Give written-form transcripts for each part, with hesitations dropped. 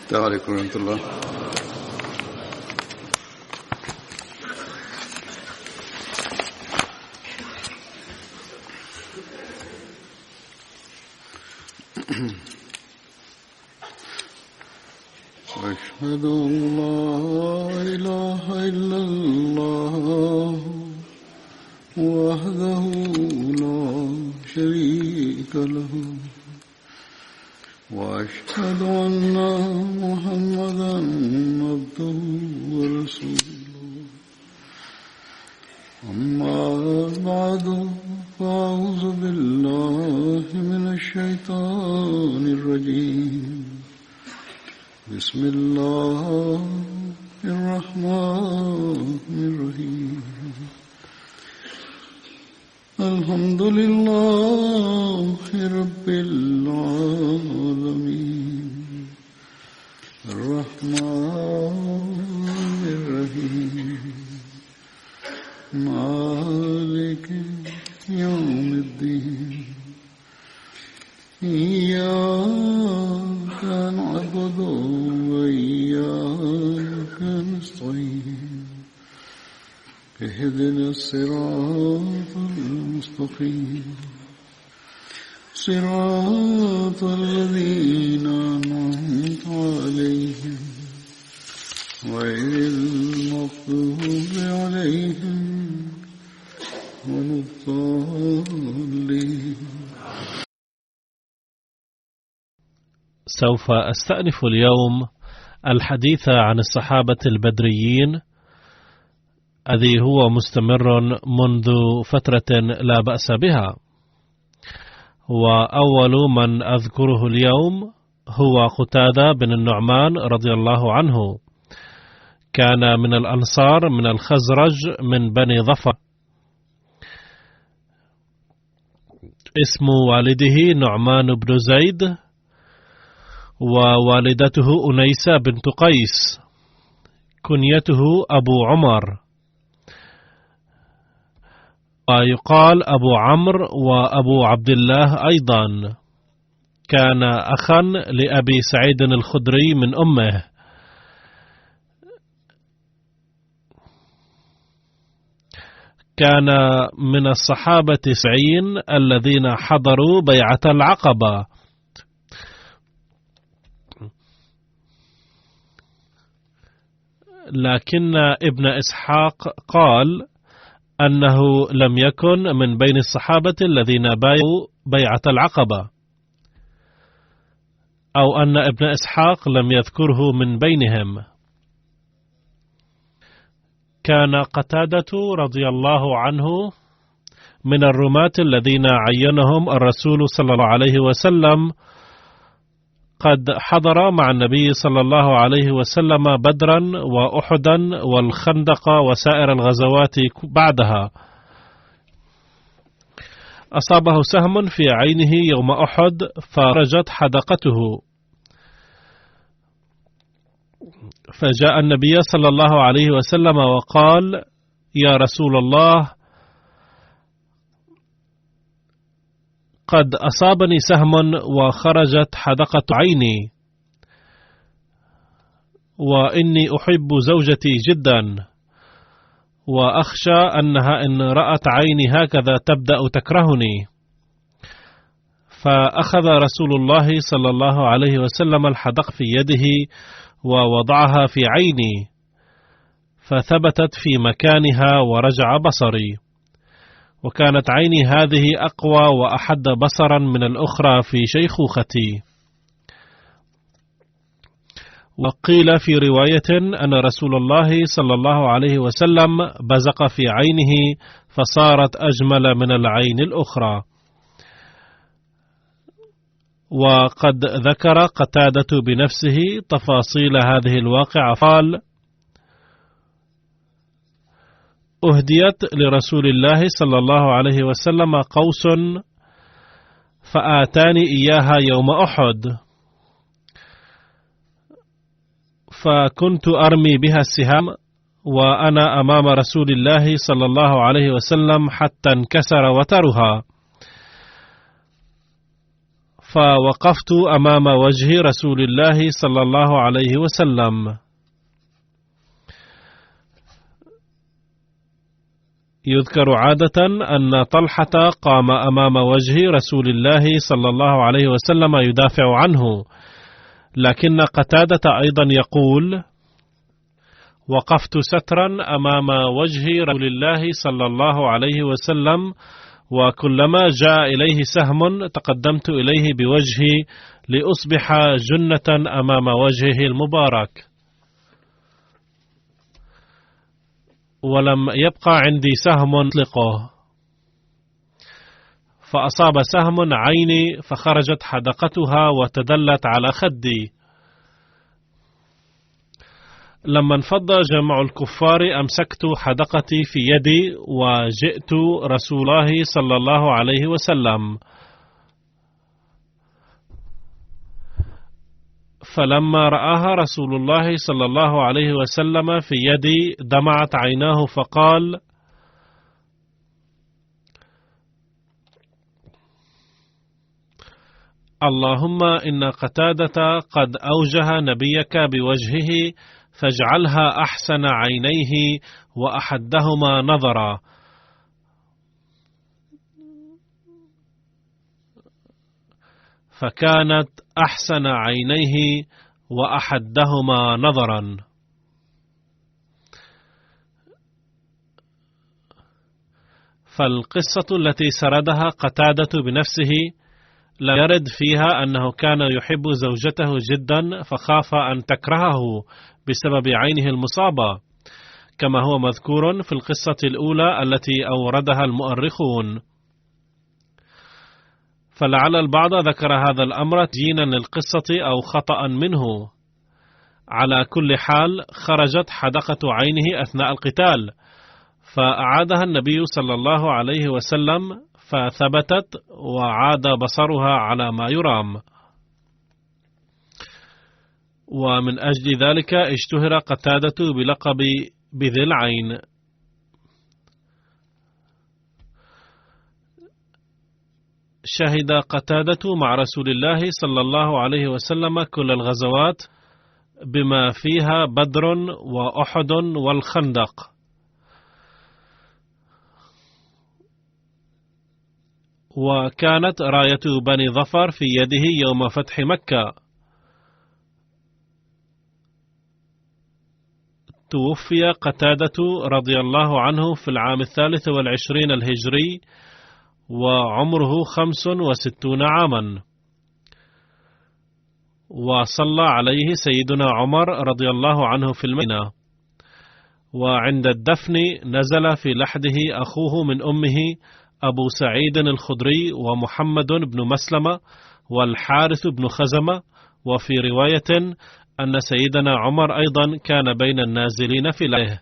السلام عليكم ورحمة الله. أشهد أن لا إله إلا الله وحده لا شريك له وأشهد أن محمدا عبده ورسوله. أما بعد فأعوذ بالله من الشيطان الرجيم. بسم الله الرحمن الرحيم. الحمد لله رب العالمين الرحمن الرحيم مالك يوم الدين. إياك نعبد وإياك نستعين. اهدنا الصراط المستقيم صراط الذين أنعمت عليهم غير المغضوب عليهم ولا الضالين. سوف أستأنف اليوم الحديث عن الصحابة البدريين الذي هو مستمر منذ فترة لا بأس بها. وأول من أذكره اليوم هو قتادة بن النعمان رضي الله عنه. كان من الأنصار من الخزرج من بني ظفر. اسم والده نعمان بن زيد، ووالدته أنيسة بنت قيس، كنيته أبو عمر، ويقال أبو عمرو وأبو عبد الله أيضا. كان أخا لأبي سعيد الخدري من أمه. كان من الصحابة 90 الذين حضروا بيعة العقبة. لكن ابن إسحاق قال أنه لم يكن من بين الصحابة الذين بايعوا بيعة العقبة، أو أن ابن إسحاق لم يذكره من بينهم. كان قتادة رضي الله عنه من الرماة الذين عينهم الرسول صلى الله عليه وسلم. قد حضر مع النبي صلى الله عليه وسلم بدرا وأحدا والخندق وسائر الغزوات بعدها. أصابه سهم في عينه يوم أحد فرجت حدقته، فجاء النبي صلى الله عليه وسلم وقال: يا رسول الله، قد أصابني سهم وخرجت حدقة عيني، وإني أحب زوجتي جدا، وأخشى أنها إن رأت عيني هكذا تبدأ تكرهني. فأخذ رسول الله صلى الله عليه وسلم الحدق في يده ووضعها في عيني، فثبتت في مكانها ورجع بصري، وكانت عيني هذه أقوى وأحد بصرا من الأخرى في شيخوختي. وقيل في رواية أن رسول الله صلى الله عليه وسلم بزق في عينه فصارت أجمل من العين الأخرى. وقد ذكر قتادة بنفسه تفاصيل هذه الواقعة، قال: أهديت لرسول الله صلى الله عليه وسلم قوس فآتاني إياها يوم أحد، فكنت أرمي بها السهام وأنا أمام رسول الله صلى الله عليه وسلم حتى انكسر وترها، فوقفت أمام وجه رسول الله صلى الله عليه وسلم. يذكر عادة أن طلحة قام أمام وجه رسول الله صلى الله عليه وسلم يدافع عنه، لكن قتادة أيضا يقول: وقفت سترا أمام وجه رسول الله صلى الله عليه وسلم، وكلما جاء إليه سهم تقدمت إليه بوجهي لأصبح جنة أمام وجهه المبارك، ولم يبقى عندي سهم أطلقه، فأصاب سهم عيني فخرجت حدقتها وتدلت على خدي. لما انفض جمع الكفار أمسكت حدقتي في يدي وجئت رسول الله صلى الله عليه وسلم، فلما رآها رسول الله صلى الله عليه وسلم في يدي دمعت عيناه فقال: اللهم إن قتادة قد أوجه نبيك بوجهه فاجعلها أحسن عينيه وأحدهما نظرا. فكانت أحسن عينيه وأحدهما نظرا. فالقصة التي سردها قتادة بنفسه لا يرد فيها أنه كان يحب زوجته جدا فخاف أن تكرهه بسبب عينه المصابة، كما هو مذكور في القصة الأولى التي أوردها المؤرخون. فلعل البعض ذكر هذا الأمر تزيينا للقصة أو خطأ منه. على كل حال خرجت حدقة عينه أثناء القتال، فأعادها النبي صلى الله عليه وسلم فثبتت وعاد بصرها على ما يرام، ومن أجل ذلك اشتهر قتادة بلقب بذي العين. شهد قتادة مع رسول الله صلى الله عليه وسلم كل الغزوات بما فيها بدر وأحد والخندق، وكانت راية بني ظفر في يده يوم فتح مكة. توفي قتادة رضي الله عنه في العام 23 الهجري وعمره 65 عاما، وصلى عليه سيدنا عمر رضي الله عنه في المدينة، وعند الدفن نزل في لحده أخوه من أمه أبو سعيد الخدري ومحمد بن مسلمة والحارث بن خزمة. وفي رواية أن سيدنا عمر أيضا كان بين النازلين في لحده.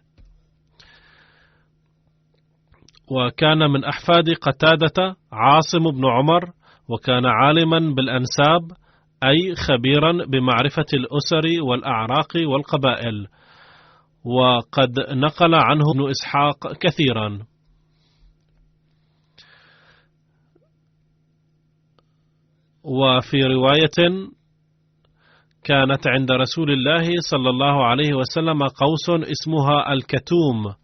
وكان من أحفاد قتادة عاصم بن عمر، وكان عالما بالأنساب أي خبيرا بمعرفة الأسر والأعراق والقبائل، وقد نقل عنه ابن إسحاق كثيرا. وفي رواية كانت عند رسول الله صلى الله عليه وسلم قوس اسمها الكتوم،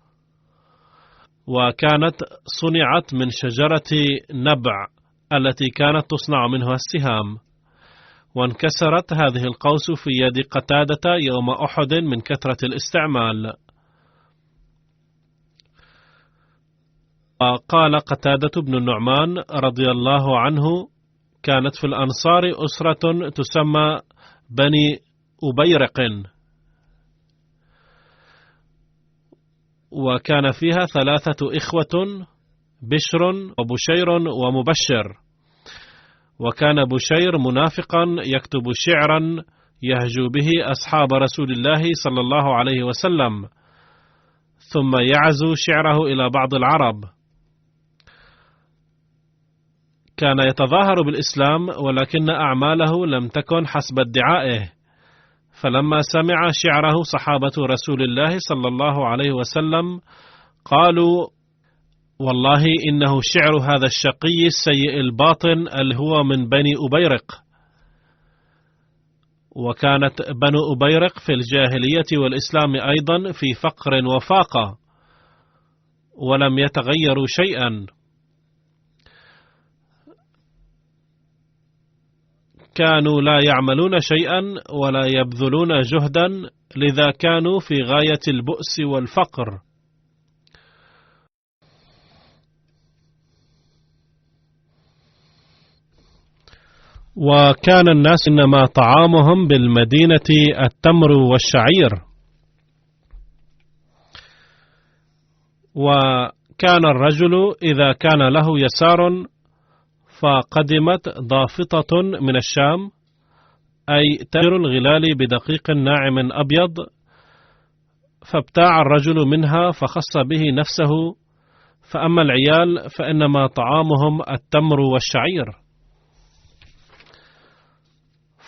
وكانت صنعت من شجرة نبع التي كانت تصنع منها السهام، وانكسرت هذه القوس في يد قتادة يوم أحد من كثرة الاستعمال. قال قتادة بن النعمان رضي الله عنه: كانت في الأنصار أسرة تسمى بني أبيرق، وكان فيها 3 إخوة: بشر وبشير ومبشر. وكان بشير منافقا يكتب شعرا يهجو به أصحاب رسول الله صلى الله عليه وسلم، ثم يعزو شعره إلى بعض العرب. كان يتظاهر بالإسلام ولكن أعماله لم تكن حسب ادعائه، فلما سمع شعره صحابة رسول الله صلى الله عليه وسلم قالوا: والله إنه شعر هذا الشقي السيء الباطن اللي هو من بني أبيرق. وكانت بنو أبيرق في الجاهلية والإسلام أيضا في فقر وفاقة، ولم يتغيروا شيئا. كانوا لا يعملون شيئا ولا يبذلون جهدا، لذا كانوا في غاية البؤس والفقر. وكان الناس إنما طعامهم بالمدينة التمر والشعير. وكان الرجل إذا كان له يسار فقدمت ضافطة من الشام، أي تاجر الغلال بدقيق ناعم أبيض، فابتاع الرجل منها فخص به نفسه، فأما العيال فإنما طعامهم التمر والشعير.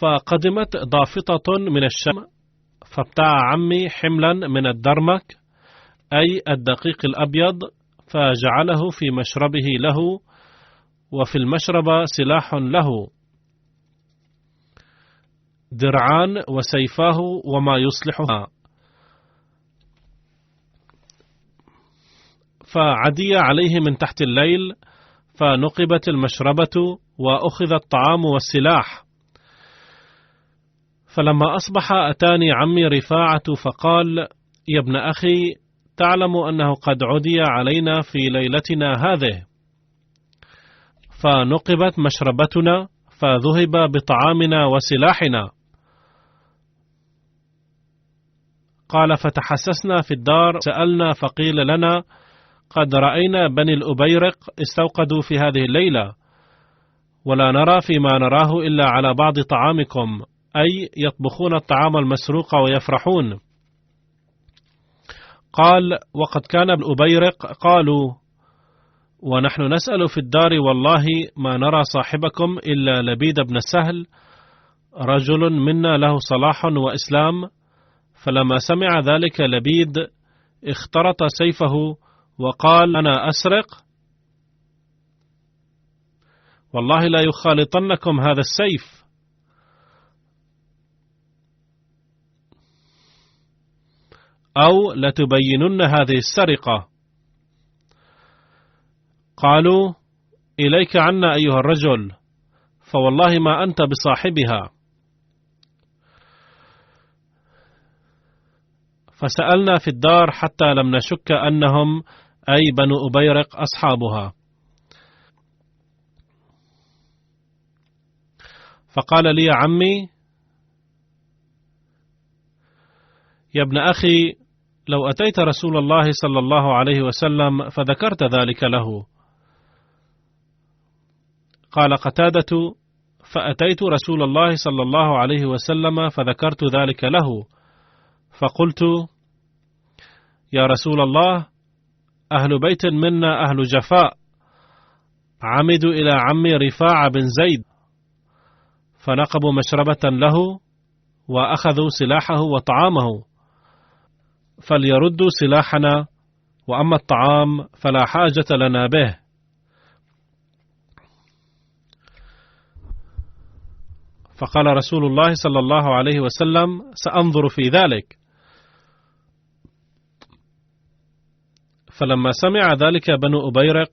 فقدمت ضافطة من الشام فابتاع عمي حملا من الدرمك، أي الدقيق الأبيض، فجعله في مشربه له، وفي المشربة سلاح له، درعان وسيفاه وما يصلحها. فعدي عليه من تحت الليل، فنقبت المشربة وأخذ الطعام والسلاح. فلما أصبح أتاني عمي رفاعة فقال: يا ابن أخي، تعلم أنه قد عدي علينا في ليلتنا هذه. فنقبت مشربتنا، فذهب بطعامنا وسلاحنا. قال: فتحسسنا في الدار، سألنا فقيل لنا: قد رأينا بني الأبيرق استوقدوا في هذه الليلة، ولا نرى فيما نراه إلا على بعض طعامكم، أي يطبخون الطعام المسروق ويفرحون. قال: وقد كان ابن أبيرق قالوا: ونحن نسأل في الدار والله ما نرى صاحبكم إلا لبيد بن سهل، رجل منا له صلاح وإسلام. فلما سمع ذلك لبيد اخترط سيفه وقال: أنا أسرق، والله لا يخالطنكم هذا السيف. أو لتبينن هذه السرقة. قالوا: إليك عنا أيها الرجل، فوالله ما أنت بصاحبها. فسألنا في الدار حتى لم نشك أنهم أي بنو أبيرق أصحابها. فقال لي عمي: يا ابن أخي، لو أتيت رسول الله صلى الله عليه وسلم فذكرت ذلك له. قال قتادة: فأتيت رسول الله صلى الله عليه وسلم فذكرت ذلك له، فقلت: يا رسول الله، أهل بيت منا أهل جفاء، عمدوا إلى عمي رفاعة بن زيد، فنقبوا مشربة له وأخذوا سلاحه وطعامه، فليردوا سلاحنا، وأما الطعام فلا حاجة لنا به. فقال رسول الله صلى الله عليه وسلم: سأنظر في ذلك. فلما سمع ذلك بنو أبيرق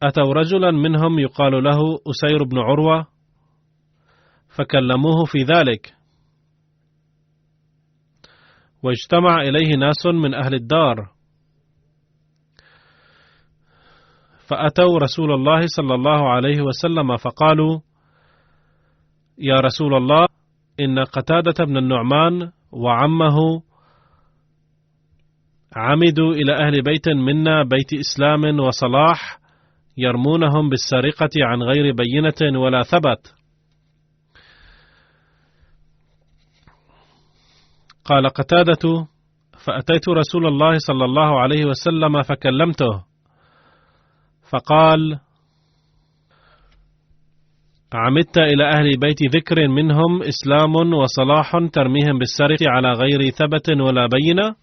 أتوا رجلا منهم يقال له أسير بن عروة، فكلموه في ذلك، واجتمع إليه ناس من أهل الدار، فأتوا رسول الله صلى الله عليه وسلم فقالوا: يا رسول الله، إن قتادة بن النعمان وعمه عمدوا إلى أهل بيت منا، بيت إسلام وصلاح، يرمونهم بالسرقة عن غير بينة ولا ثبت. قال قتادة: فأتيت رسول الله صلى الله عليه وسلم فكلمته، فقال: عمدت إلى أهل بيت ذكر منهم إسلام وصلاح ترميهم بالسرقة على غير ثبت ولا بينة؟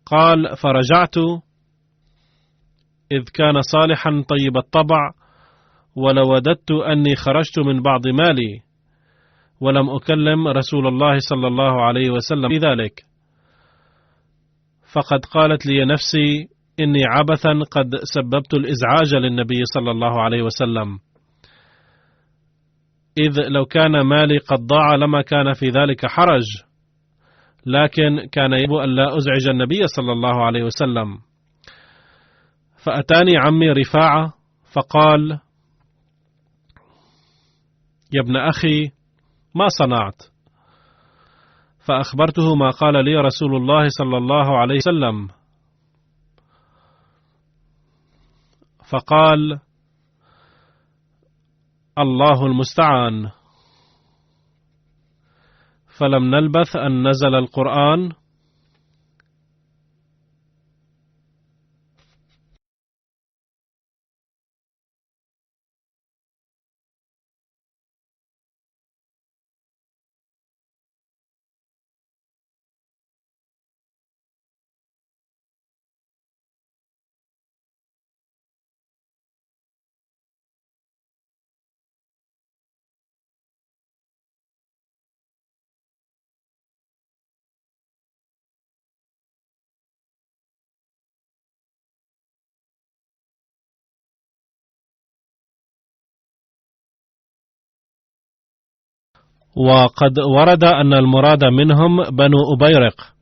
قال: فرجعت إذ كان صالحا طيب الطبع، ولوددت أني خرجت من بعض مالي ولم أكلم رسول الله صلى الله عليه وسلم بذلك، فقد قالت لي نفسي إني عبثا قد سببت الإزعاج للنبي صلى الله عليه وسلم، إذ لو كان مالي قد ضاع لما كان في ذلك حرج، لكن كان يجب أن لا أزعج النبي صلى الله عليه وسلم. فأتاني عمي رفاعة فقال: يا ابن أخي، ما صنعت؟ فأخبرته ما قال لي رسول الله صلى الله عليه وسلم، فقال: الله المستعان. فلم نلبث أن نزل القرآن: وقد ورد أن المراد منهم بنو أبيرق.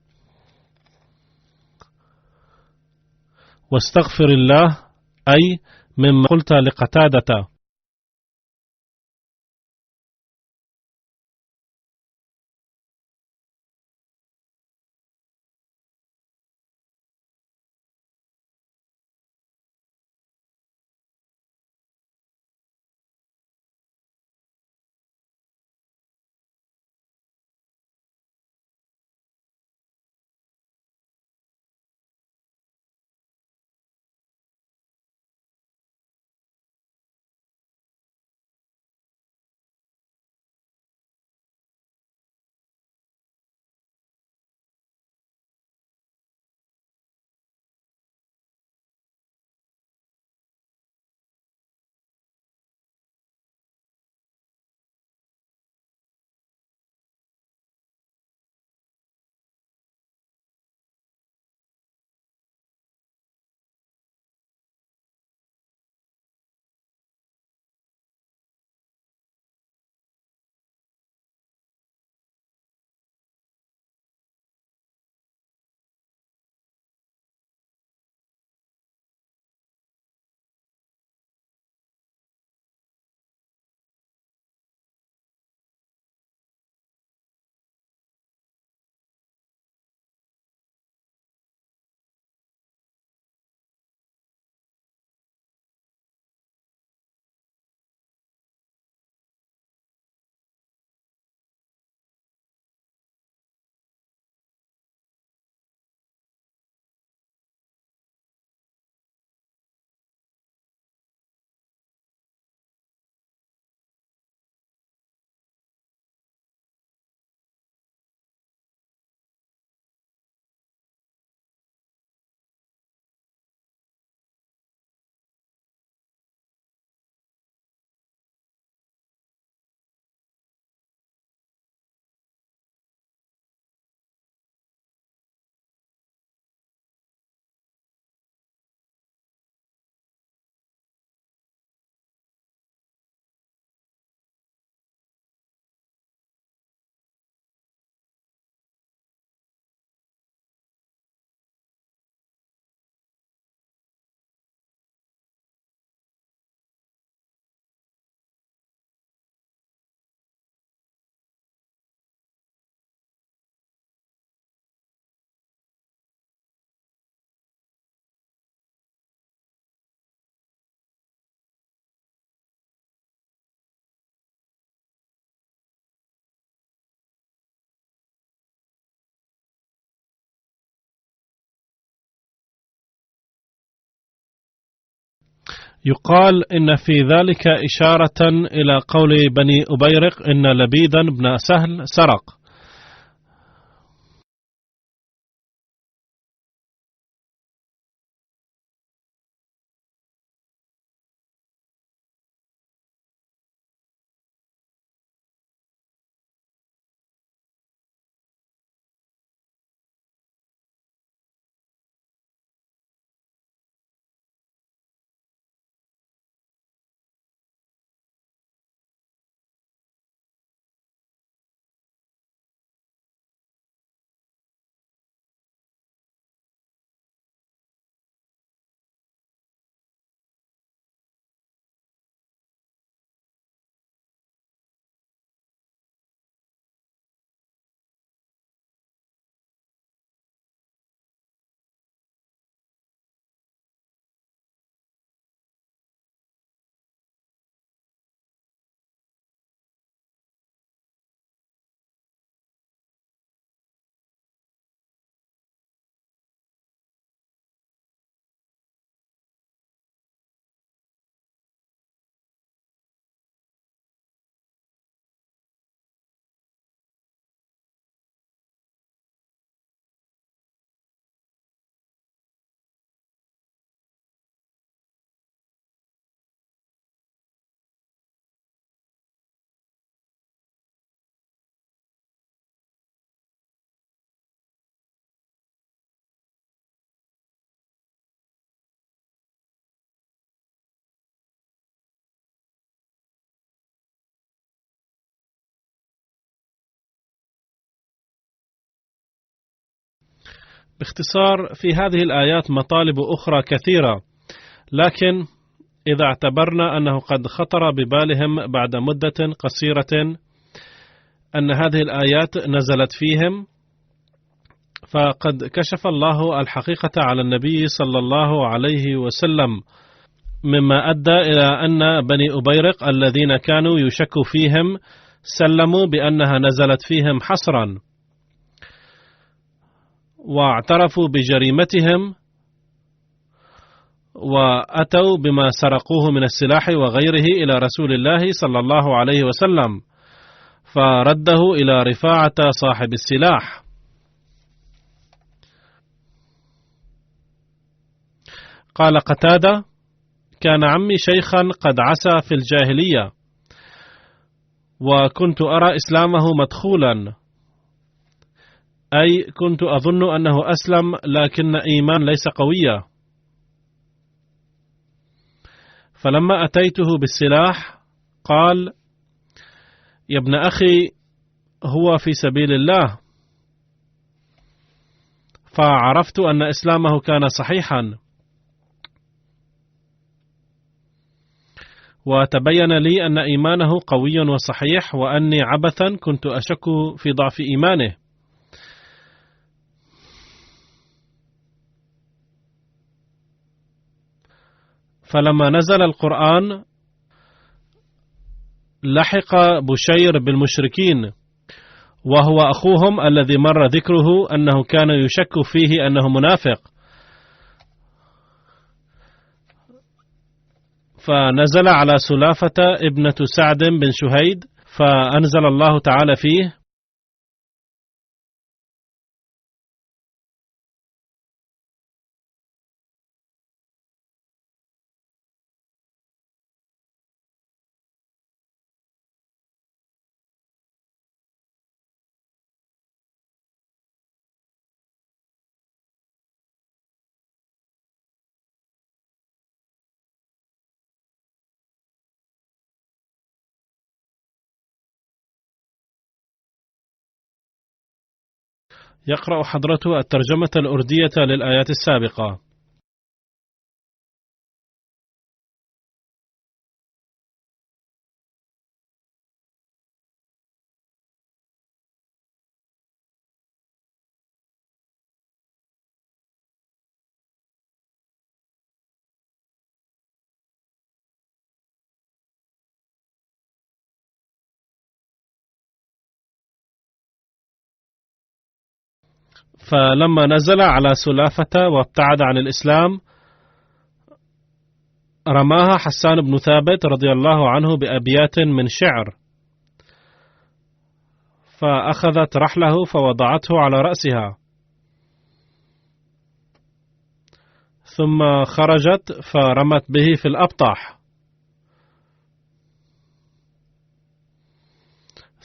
واستغفر الله، أي مما قلت لقتادة. يقال إن في ذلك إشارة إلى قول بني أبيرق إن لبيدا بن سهل سرق. باختصار في هذه الآيات مطالب أخرى كثيرة، لكن إذا اعتبرنا أنه قد خطر ببالهم بعد مدة قصيرة أن هذه الآيات نزلت فيهم، فقد كشف الله الحقيقة على النبي صلى الله عليه وسلم، مما أدى إلى أن بني أبيرق الذين كانوا يشك فيهم سلموا بأنها نزلت فيهم حصرا، واعترفوا بجريمتهم وأتوا بما سرقوه من السلاح وغيره إلى رسول الله صلى الله عليه وسلم، فرده إلى رفاعة صاحب السلاح. قال قتادة: كان عمي شيخا قد عسى في الجاهلية، وكنت أرى إسلامه مدخولا، أي كنت أظن أنه أسلم لكن إيمان ليس قويا. فلما أتيته بالسلاح قال: يا ابن أخي، هو في سبيل الله. فعرفت أن إسلامه كان صحيحا، وتبين لي أن إيمانه قوي وصحيح، وأني عبثا كنت أشك في ضعف إيمانه. فلما نزل القرآن لحق بشير بالمشركين، وهو أخوهم الذي مر ذكره أنه كان يشك فيه أنه منافق، فنزل على سلافة ابنة سعد بن شهيد، فأنزل الله تعالى فيه: يقرأ حضرته الترجمة الأردية للآيات السابقة. فلما نزل على سلافة وابتعد عن الإسلام، رماها حسان بن ثابت رضي الله عنه بأبيات من شعر، فأخذت رحله فوضعته على رأسها، ثم خرجت فرمت به في الأبطح،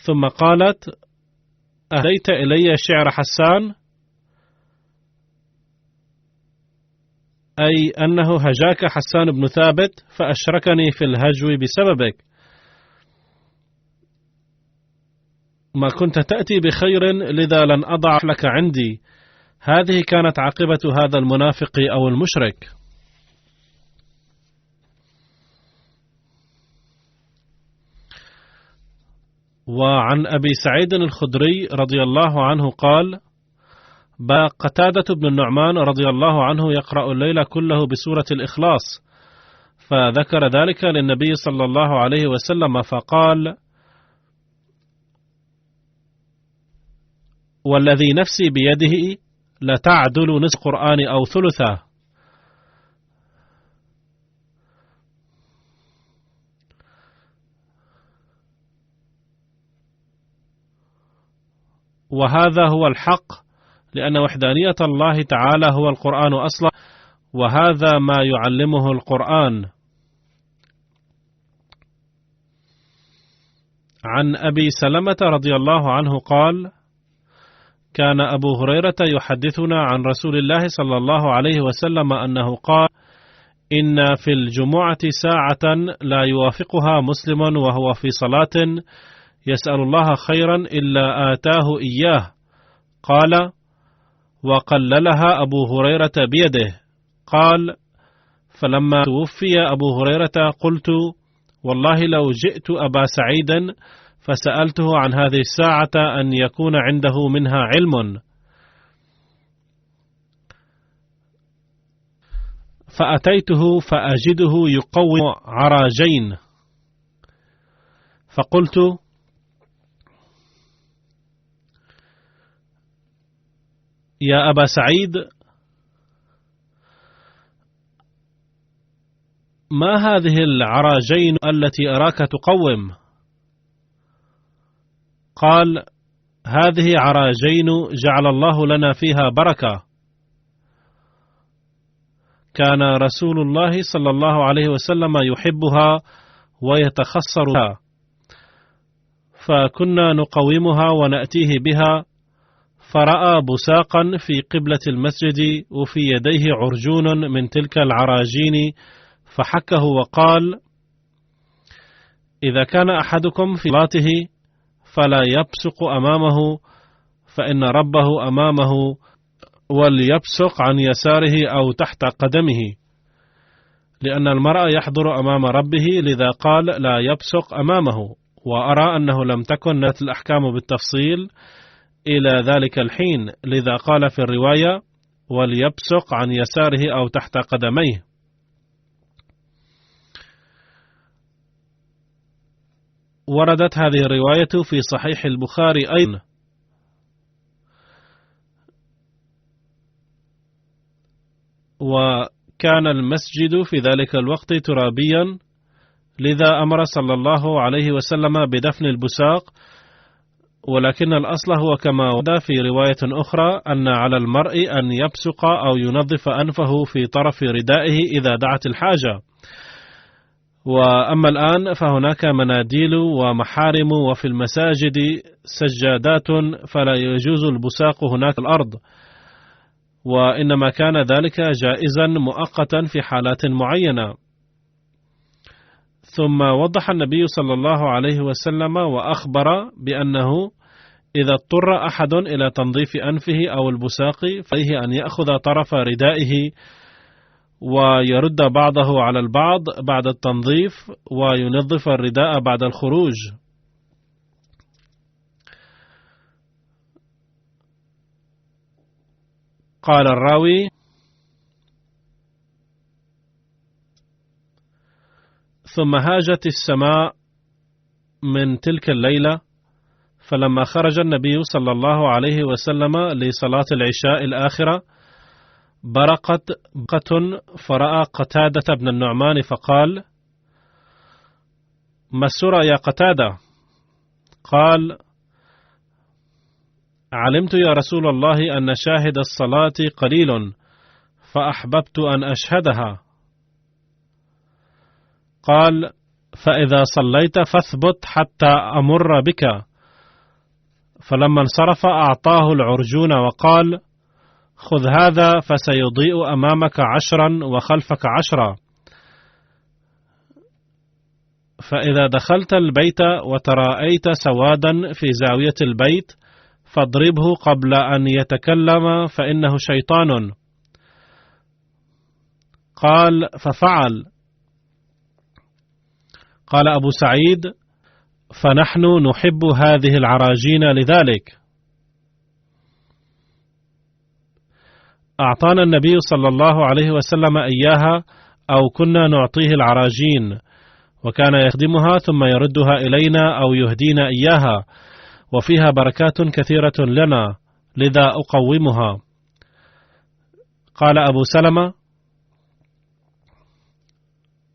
ثم قالت: أهديت إلي شعر حسان، أي أنه هجاك حسان بن ثابت فأشركني في الهجو بسببك، ما كنت تأتي بخير لذا لن أضع لك عندي. هذه كانت عاقبة هذا المنافق أو المشرك. وعن أبي سعيد الخدري رضي الله عنه قال: قتادة بن النعمان رضي الله عنه يقرأ الليل كله بسورة الإخلاص، فذكر ذلك للنبي صلى الله عليه وسلم فقال: والذي نفسي بيده لتعدل نصف القرآن أو ثلثه. وهذا هو الحق، لأن وحدانية الله تعالى هو القرآن أصلا، وهذا ما يعلمه القرآن. عن أبي سلمة رضي الله عنه قال: كان أبو هريرة يحدثنا عن رسول الله صلى الله عليه وسلم أنه قال: إن في الجمعة ساعة لا يوافقها مسلم وهو في صلاة يسأل الله خيرا إلا آتاه إياه. قال: وقللها أبو هريرة بيده. قال: فلما توفي أبو هريرة قلت: والله لو جئت أبا سعيد فسألته عن هذه الساعة أن يكون عنده منها علم، فأتيته فأجده يقوم عراجين، فقلت: يا أبا سعيد، ما هذه العراجين التي أراك تقوم؟ قال: هذه عراجين جعل الله لنا فيها بركة، كان رسول الله صلى الله عليه وسلم يحبها ويتخصر بها، فكنا نقومها ونأتيه بها، فرأى بساقا في قبلة المسجد وفي يديه عرجون من تلك العراجين، فحكه وقال: إذا كان أحدكم في صلاته فلا يبصق أمامه، فإن ربه أمامه، وليبصق عن يساره أو تحت قدمه، لأن المرء يحضر أمام ربه، لذا قال لا يبصق أمامه. وأرى أنه لم تكن نزلت الأحكام بالتفصيل إلى ذلك الحين، لذا قال في الرواية: وليبصق عن يساره أو تحت قدميه. وردت هذه الرواية في صحيح البخاري أيضا. وكان المسجد في ذلك الوقت ترابيا، لذا أمر صلى الله عليه وسلم بدفن البساق، ولكن الأصل هو كما ورد في رواية أخرى أن على المرء أن يبصق أو ينظف أنفه في طرف ردائه إذا دعت الحاجة. وأما الآن فهناك مناديل ومحارم، وفي المساجد سجادات، فلا يجوز البساق هناك الأرض، وإنما كان ذلك جائزا مؤقتا في حالات معينة. ثم وضح النبي صلى الله عليه وسلم وأخبر بأنه إذا اضطر أحد إلى تنظيف أنفه أو البساق فعليه أن يأخذ طرف ردائه ويرد بعضه على البعض بعد التنظيف، وينظف الرداء بعد الخروج. قال الراوي: ثم هاجت السماء من تلك الليلة، فلما خرج النبي صلى الله عليه وسلم لصلاة العشاء الآخرة برقت برقة، فرأى قتادة بن النعمان فقال: ما السرى يا قتادة؟ قال: علمت يا رسول الله أن شاهد الصلاة قليل، فأحببت أن أشهدها. قال: فإذا صليت فاثبت حتى أمر بك. فلما انصرف أعطاه العرجون وقال: خذ هذا فسيضيء أمامك 10 وخلفك 10، فإذا دخلت البيت وتراءيت سوادا في زاوية البيت فاضربه قبل أن يتكلم فإنه شيطان. قال: ففعل. قال أبو سعيد: فنحن نحب هذه العراجين لذلك. أعطانا النبي صلى الله عليه وسلم إياها، أو كنا نعطيه العراجين، وكان يخدمها ثم يردها إلينا أو يهدينا إياها، وفيها بركات كثيرة لنا، لذا أقومها. قال أبو سلمة: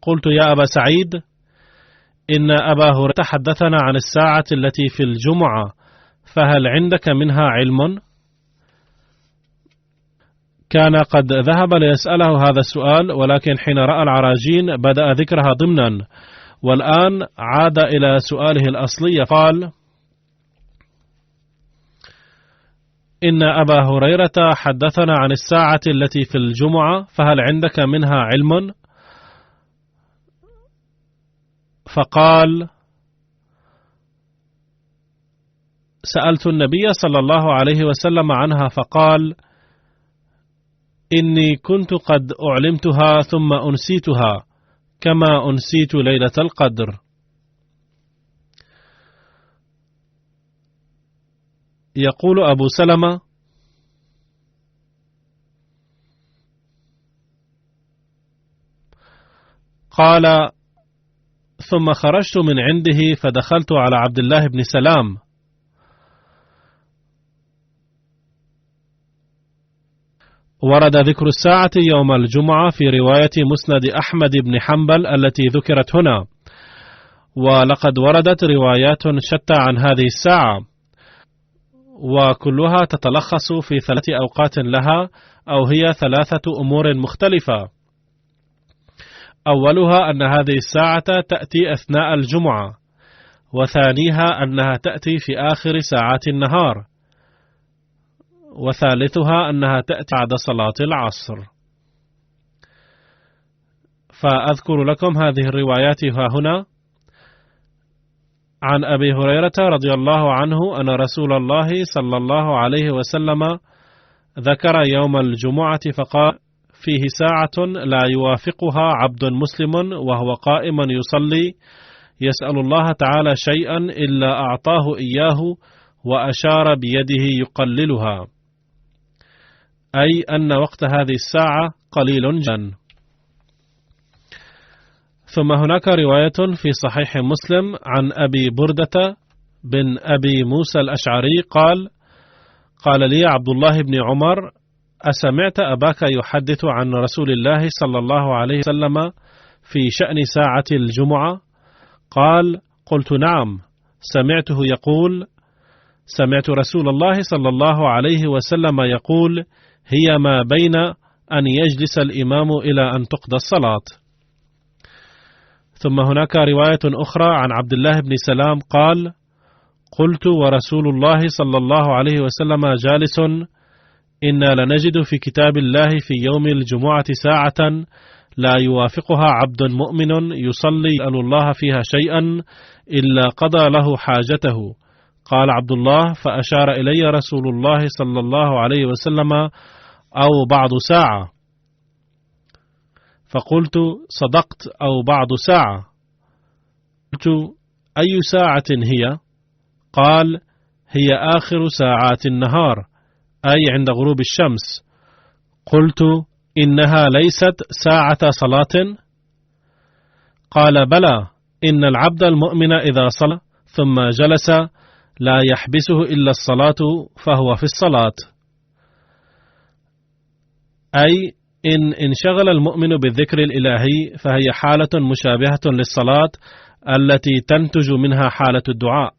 قلت يا أبا سعيد، إن أبا هريرة حدثنا عن الساعة التي في الجمعة، فهل عندك منها علم؟ كان قد ذهب ليسأله هذا السؤال، ولكن حين رأى العراجين بدأ ذكرها ضمنا، والآن عاد إلى سؤاله الأصلي. قال: إن أبا هريرة حدثنا عن الساعة التي في الجمعة، فهل عندك منها علم؟ فقال: سألت النبي صلى الله عليه وسلم عنها، فقال: إني كنت قد أعلمتها ثم أنسيتها كما أنسيت ليلة القدر. يقول أبو سلمة: قال: ثم خرجت من عنده فدخلت على عبد الله بن سلام ورد ذكر الساعة يوم الجمعة في رواية مسند أحمد بن حنبل التي ذكرت هنا، ولقد وردت روايات شتى عن هذه الساعة، وكلها تتلخص في 3 أوقات لها، أو هي 3 أمور مختلفة. أولها أن هذه الساعة تأتي أثناء الجمعة، وثانيها أنها تأتي في آخر ساعات النهار، وثالثها أنها تأتي بعد صلاة العصر. فأذكر لكم هذه الروايات ها هنا. عن أبي هريرة رضي الله عنه أن رسول الله صلى الله عليه وسلم ذكر يوم الجمعة فقال: فيه ساعة لا يوافقها عبد مسلم وهو قائم يصلي يسأل الله تعالى شيئا إلا أعطاه إياه، وأشار بيده يقللها، أي أن وقت هذه الساعة قليل جدا. ثم هناك رواية في صحيح مسلم عن أبي بردة بن أبي موسى الأشعري قال: قال لي عبد الله بن عمر: أسمعت أباك يحدث عن رسول الله صلى الله عليه وسلم في شأن ساعة الجمعة؟ قال: قلت نعم، سمعته يقول: سمعت رسول الله صلى الله عليه وسلم يقول: هي ما بين أن يجلس الإمام إلى أن تقضى الصلاة. ثم هناك رواية أخرى عن عبد الله بن سلام قال: قلت ورسول الله صلى الله عليه وسلم جالس: إنا لنجد في كتاب الله في يوم الجمعة ساعة لا يوافقها عبد مؤمن يصلي يسأل الله فيها شيئا إلا قضى له حاجته. قال عبد الله: فأشار إلي رسول الله صلى الله عليه وسلم: أو بعض ساعة. فقلت: صدقت، أو بعض ساعة. قلت: أي ساعة هي؟ قال: هي آخر ساعات النهار، أي عند غروب الشمس. قلت: إنها ليست ساعة صلاة؟ قال: بلى، إن العبد المؤمن إذا صلى ثم جلس لا يحبسه إلا الصلاة فهو في الصلاة، أي إن انشغل المؤمن بالذكر الإلهي فهي حالة مشابهة للصلاة التي تنتج منها حالة الدعاء.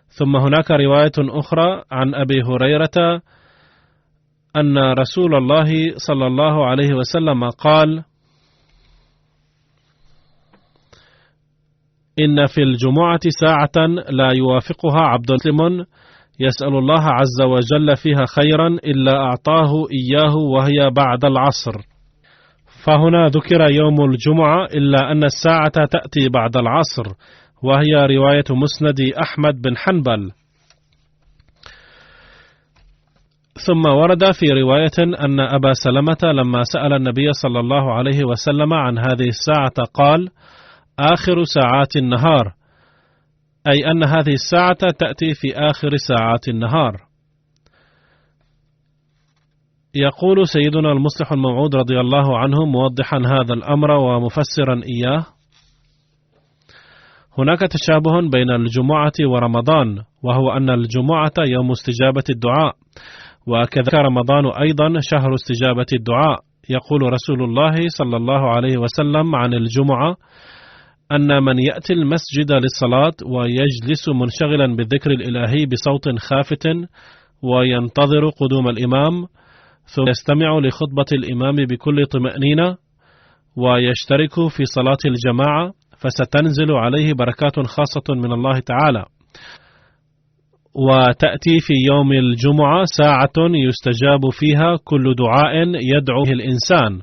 ثم هناك رواية أخرى عن أبي هريرة أن رسول الله صلى الله عليه وسلم قال: إن في الجمعة ساعة لا يوافقها عبد مسلم يسأل الله عز وجل فيها خيرا إلا أعطاه إياه، وهي بعد العصر. فهنا ذكر يوم الجمعة، إلا أن الساعة تأتي بعد العصر، وهي رواية مسند أحمد بن حنبل. ثم ورد في رواية أن أبا سلمة لما سأل النبي صلى الله عليه وسلم عن هذه الساعة قال: آخر ساعات النهار، أي أن هذه الساعة تأتي في آخر ساعات النهار. يقول سيدنا المصلح الموعود رضي الله عنه موضحا هذا الأمر ومفسرا إياه: هناك تشابه بين الجمعة ورمضان، وهو أن الجمعة يوم استجابة الدعاء، وكذلك رمضان أيضا شهر استجابة الدعاء. يقول رسول الله صلى الله عليه وسلم عن الجمعة أن من يأتي المسجد للصلاة ويجلس منشغلا بالذكر الإلهي بصوت خافت وينتظر قدوم الإمام، ثم يستمع لخطبة الإمام بكل طمأنينة ويشترك في صلاة الجماعة، فستنزل عليه بركات خاصة من الله تعالى. وتأتي في يوم الجمعة ساعة يستجاب فيها كل دعاء يدعوه الإنسان.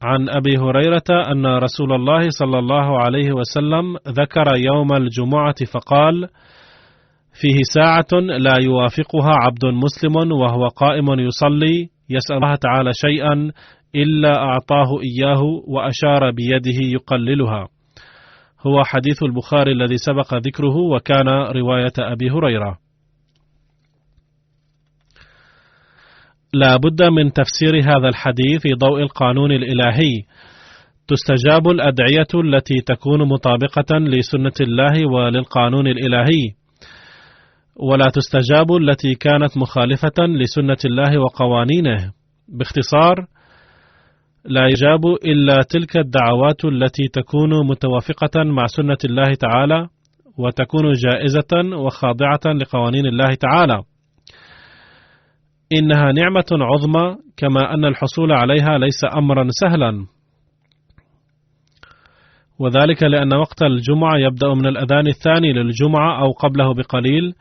عن أبي هريرة أن رسول الله صلى الله عليه وسلم ذكر يوم الجمعة فقال: فيه ساعة لا يوافقها عبد مسلم وهو قائم يصلي يسأل الله تعالى شيئا إلا أعطاه إياه وأشار بيده يقللها. هو حديث البخاري الذي سبق ذكره، وكان رواية أبي هريرة. لا بد من تفسير هذا الحديث في ضوء القانون الإلهي. تستجاب الأدعية التي تكون مطابقة لسنة الله وللقانون الإلهي، ولا تستجاب التي كانت مخالفة لسنة الله وقوانينه. باختصار، لا يجاب إلا تلك الدعوات التي تكون متوافقة مع سنة الله تعالى وتكون جائزة وخاضعة لقوانين الله تعالى. إنها نعمة عظمى، كما أن الحصول عليها ليس أمرا سهلا، وذلك لأن وقت الجمعة يبدأ من الأذان الثاني للجمعة أو قبله بقليل،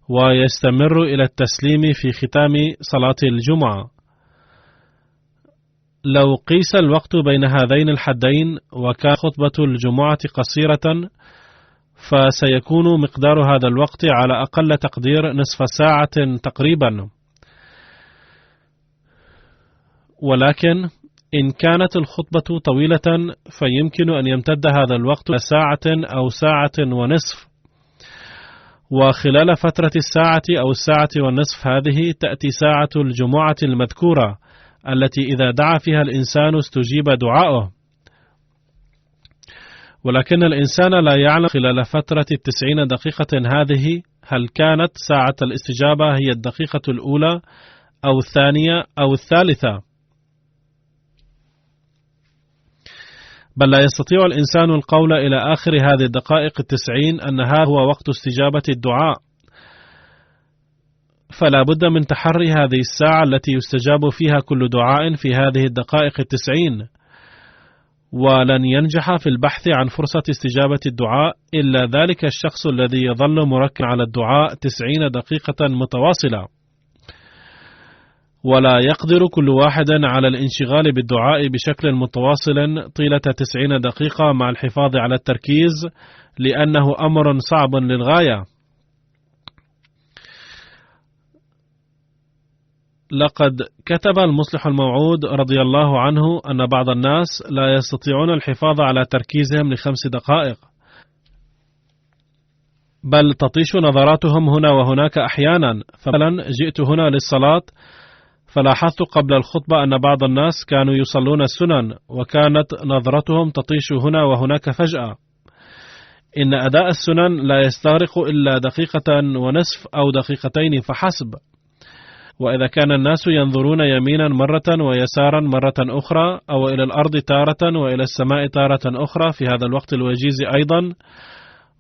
ويستمر إلى التسليم في ختام صلاة الجمعة. لو قيس الوقت بين هذين الحدين وكان خطبة الجمعة قصيرة، فسيكون مقدار هذا الوقت على أقل تقدير نصف ساعة تقريبا. ولكن إن كانت الخطبة طويلة فيمكن أن يمتد هذا الوقت ساعة أو ساعة ونصف، وخلال فترة الساعة أو الساعة والنصف هذه تأتي ساعة الجمعة المذكورة التي إذا دعا فيها الإنسان استجيب دعاؤه. ولكن الإنسان لا يعلم خلال فترة 90 دقيقة هذه هل كانت ساعة الاستجابة هي الدقيقة الأولى أو الثانية أو الثالثة، بل لا يستطيع الإنسان القول إلى آخر هذه الدقائق 90 أنها هو وقت استجابة الدعاء. فلا بد من تحري هذه الساعة التي يستجاب فيها كل دعاء في هذه الدقائق 90، ولن ينجح في البحث عن فرصة استجابة الدعاء إلا ذلك الشخص الذي يظل مركزا على الدعاء 90 دقيقة متواصلة. ولا يقدر كل واحد على الانشغال بالدعاء بشكل متواصل طيلة 90 دقيقة مع الحفاظ على التركيز، لأنه أمر صعب للغاية. لقد كتب المصلح الموعود رضي الله عنه أن بعض الناس لا يستطيعون الحفاظ على تركيزهم ل5 دقائق، بل تطيش نظراتهم هنا وهناك أحيانا. فمثلا جئت هنا للصلاة فلاحظت قبل الخطبة أن بعض الناس كانوا يصلون السنن وكانت نظرتهم تطيش هنا وهناك فجأة. إن أداء السنن لا يستغرق إلا دقيقة ونصف أو دقيقتين فحسب، وإذا كان الناس ينظرون يمينا مرة ويسارا مرة أخرى، أو إلى الأرض تارة وإلى السماء تارة أخرى في هذا الوقت الوجيز أيضا،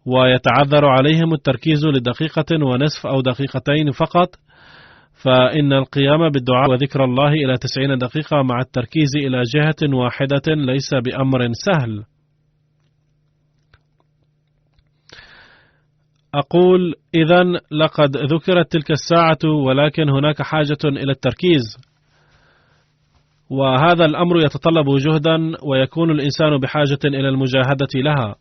ويتعذر عليهم التركيز لدقيقة ونصف أو دقيقتين فقط، فإن القيام بالدعاء وذكر الله إلى 90 دقيقة مع التركيز إلى جهة واحدة ليس بأمر سهل. أقول إذن لقد ذكرت تلك الساعة، ولكن هناك حاجة إلى التركيز، وهذا الأمر يتطلب جهدا ويكون الإنسان بحاجة إلى المجاهدة لها.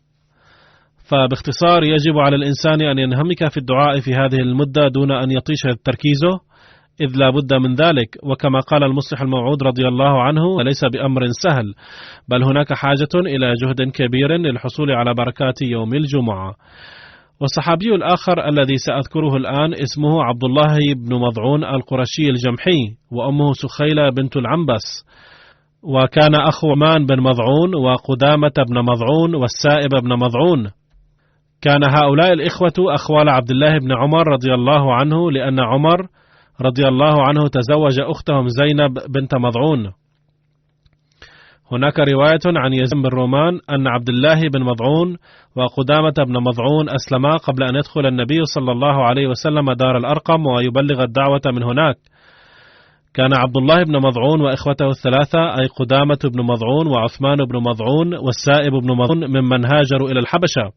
فباختصار يجب على الإنسان أن ينهمك في الدعاء في هذه المدة دون أن يطيش تركيزه، إذ لا بد من ذلك. وكما قال المصلح الموعود رضي الله عنه ليس بأمر سهل، بل هناك حاجة إلى جهد كبير للحصول على بركات يوم الجمعة. والصحابي الآخر الذي سأذكره الآن اسمه عبد الله بن مضعون القرشي الجمحي، وأمه سخيلة بنت العنبس، وكان أخو عمان بن مضعون وقدامة بن مضعون والسائب بن مضعون. كان هؤلاء الإخوة أخوال عبد الله بن عمر رضي الله عنه، لأن عمر رضي الله عنه تزوج أختهم زينب بنت مضعون. هناك رواية عن يزيد بن رومان أن عبد الله بن مضعون وقدامة بن مضعون أسلما قبل أن يدخل النبي صلى الله عليه وسلم دار الأرقم ويبلغ الدعوة من هناك. كان عبد الله بن مضعون وإخوته الثلاثة، أي قدامة بن مضعون وعثمان بن مضعون والسائب بن مضعون، ممن هاجروا إلى الحبشة.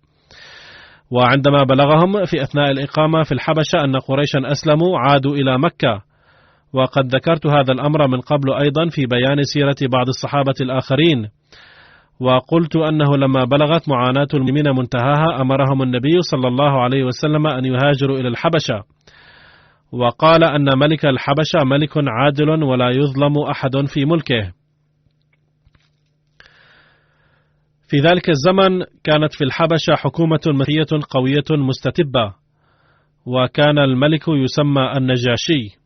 وعندما بلغهم في أثناء الإقامة في الحبشة أن قريشا أسلموا عادوا إلى مكة. وقد ذكرت هذا الأمر من قبل أيضا في بيان سيرة بعض الصحابة الآخرين. وقلت أنه لما بلغت معاناة المسلمين منتهاها أمرهم النبي صلى الله عليه وسلم أن يهاجروا إلى الحبشة، وقال أن ملك الحبشة ملك عادل ولا يظلم أحد في ملكه. في ذلك الزمن كانت في الحبشة حكومة ملكية قوية مستتبة، وكان الملك يسمى النجاشي.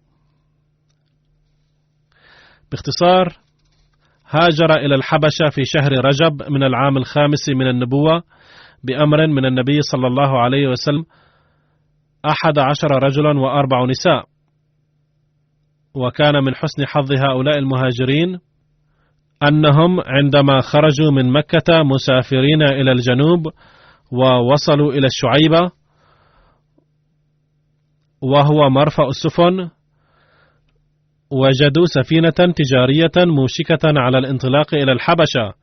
باختصار، هاجر إلى الحبشة في شهر رجب من العام الخامس من النبوة بأمر من النبي صلى الله عليه وسلم 11 رجلا و4 نساء. وكان من حسن حظ هؤلاء المهاجرين أنهم عندما خرجوا من مكة مسافرين إلى الجنوب ووصلوا إلى الشعيبة وهو مرفأ السفن، وجدوا سفينة تجارية موشكة على الانطلاق إلى الحبشة،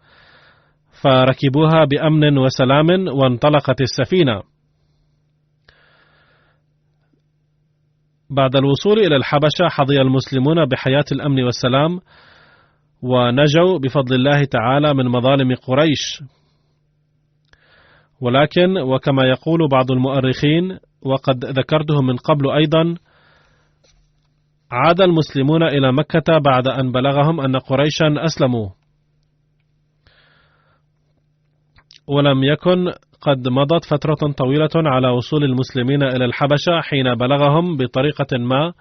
فركبوها بأمن وسلام وانطلقت السفينة. بعد الوصول إلى الحبشة حظي المسلمون بحياة الأمن والسلام، ونجوا بفضل الله تعالى من مظالم قريش. ولكن وكما يقول بعض المؤرخين وقد ذكرته من قبل أيضا، عاد المسلمون إلى مكة بعد أن بلغهم أن قريشا أسلموا، ولم يكن قد مضت فترة طويلة على وصول المسلمين إلى الحبشة حين بلغهم بطريقة ما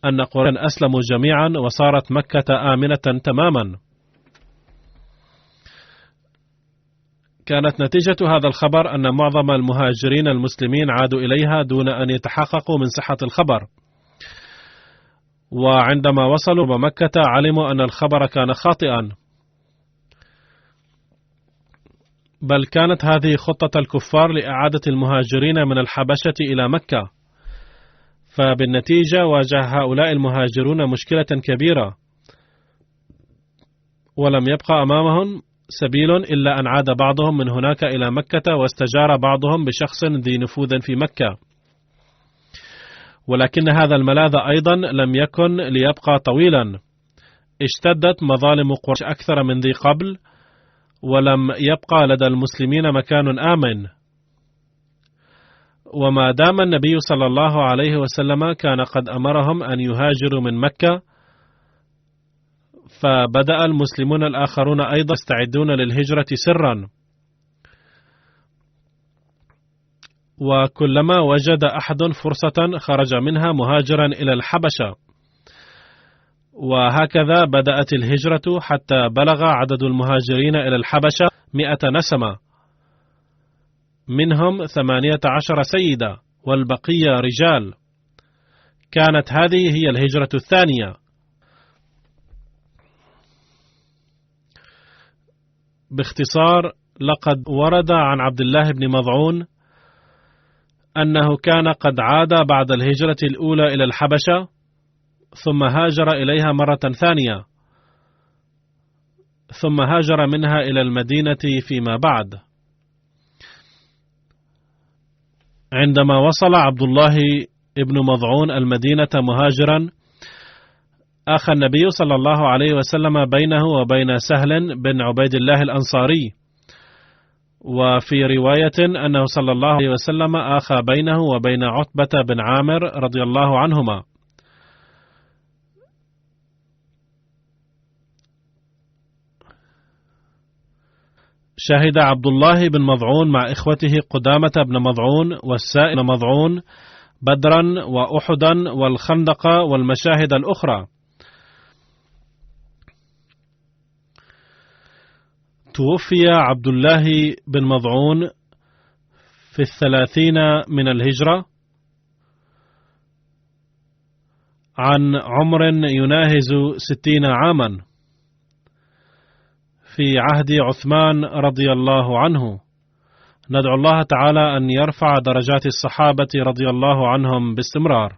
أن قريشا أسلموا جميعا وصارت مكة آمنة تماما. كانت نتيجة هذا الخبر أن معظم المهاجرين المسلمين عادوا إليها دون أن يتحققوا من صحة الخبر، وعندما وصلوا بمكة علموا أن الخبر كان خاطئا، بل كانت هذه خطة الكفار لإعادة المهاجرين من الحبشة إلى مكة. فبالنتيجة واجه هؤلاء المهاجرون مشكلة كبيرة، ولم يبقى أمامهم سبيل إلا أن عاد بعضهم من هناك إلى مكة واستجار بعضهم بشخص ذي نفوذ في مكة. ولكن هذا الملاذ أيضا لم يكن ليبقى طويلا، اشتدت مظالم قريش أكثر من ذي قبل، ولم يبقى لدى المسلمين مكان آمن. وما دام النبي صلى الله عليه وسلم كان قد أمرهم أن يهاجروا من مكة، فبدأ المسلمون الآخرون أيضا يستعدون للهجرة سرا، وكلما وجد أحد فرصة خرج منها مهاجرا إلى الحبشة. وهكذا بدأت الهجرة حتى بلغ عدد المهاجرين إلى الحبشة 100 نسمة، منهم 18 سيدة والبقية رجال. كانت هذه هي الهجرة الثانية. باختصار، لقد ورد عن عبد الله بن مضعون أنه كان قد عاد بعد الهجرة الأولى إلى الحبشة، ثم هاجر إليها مرة ثانية، ثم هاجر منها إلى المدينة فيما بعد. عندما وصل عبد الله بن مضعون المدينة مهاجرا، أخى النبي صلى الله عليه وسلم بينه وبين سهل بن عبيد الله الأنصاري، وفي رواية أنه صلى الله عليه وسلم أخى بينه وبين عتبة بن عامر رضي الله عنهما. شهد عبد الله بن مضعون مع إخوته قدامة بن مضعون والسائب بن مضعون بدرا وأحدا والخندق والمشاهد الأخرى. توفي عبد الله بن مضعون في 30 من الهجرة عن عمر يناهز 60 عاما في عهد عثمان رضي الله عنه. ندعو الله تعالى أن يرفع درجات الصحابة رضي الله عنهم باستمرار.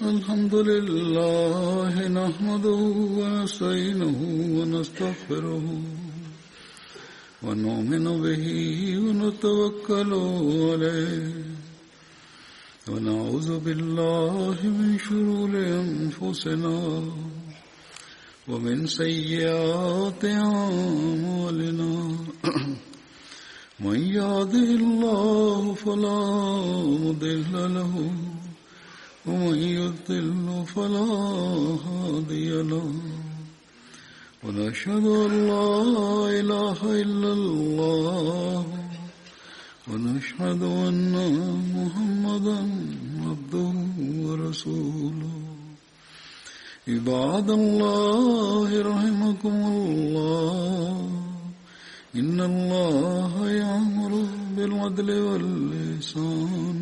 الحمد لله نحمده ونستعينه ونستغفره ونؤمن به ونتوكل عليه ونعوذ بالله من شرور أنفسنا ومن سيئات أعمالنا من يهده الله فلا مضل له ومن يضلل فلا هادي له ونشهد أن لا إله إلا الله ونشهد أن محمدا عبده ورسوله عباد الله رحمكم الله إن الله يأمر بالعدل والإحسان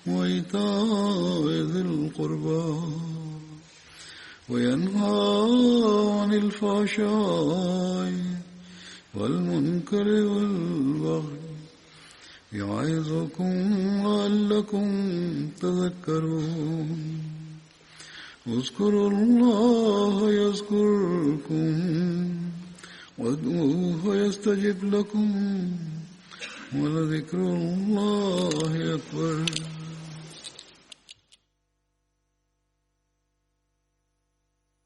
وإيتاء ذي القربى وينهى عن الفحشاء والمنكر والبغي يعظكم لعلكم تذكرون اذكروا الله يذكركم وادعوه يستجب لكم ولذكر الله أكبر.